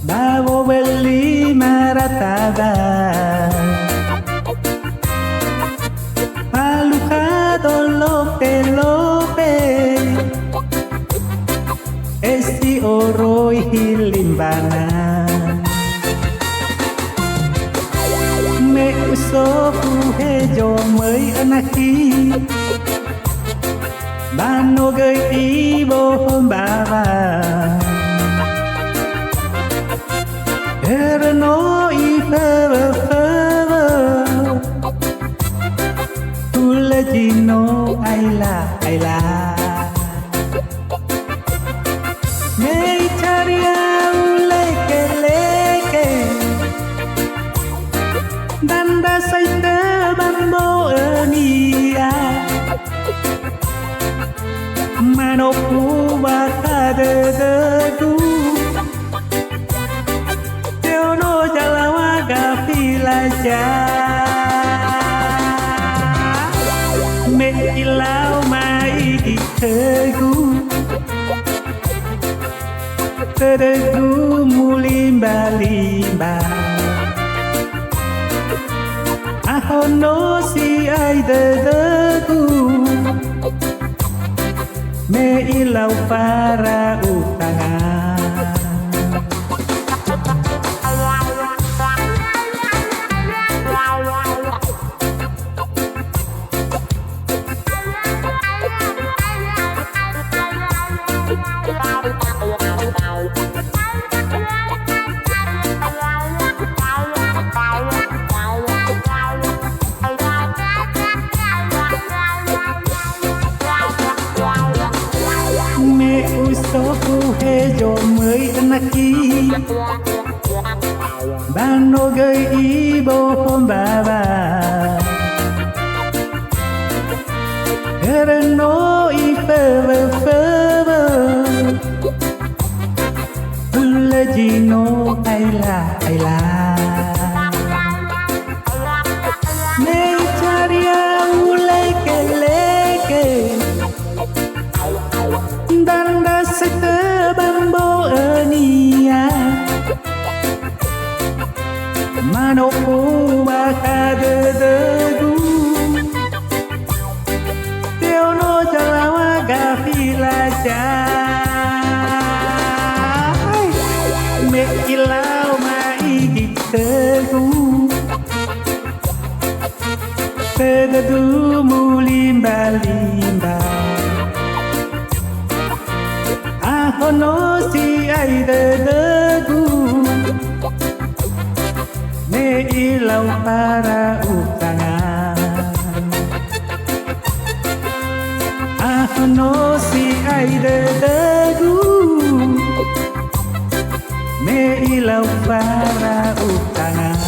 Bawo beli martabak Palucado lope Esti oroi hilimbana Mẹ số phu hê dồ mới anaki Ba nô gơi ý bô hôm bà bà Ere no i fơ vơ Tu le gino ai la Nei chariau leke Danda say tơ bambo nia Manopu baka de du Teo no jalawaga filaja Me ilau mai di Tergu mulimba Ahono si ai dedeku Me ilau para utangan Usoku hejo mới anaki Bano gơi ibo hôm bà Ereno i fơ Ule gino ai la Nei chariau leke Danda sete bambo nia Manopu baka dededu Teo no jalawaga filaja Me ilau mai gitegu Dededu mulimba Ahono si ai dedeku Me ilau para utangan Ahono si ai dedeku Me ilau para utangan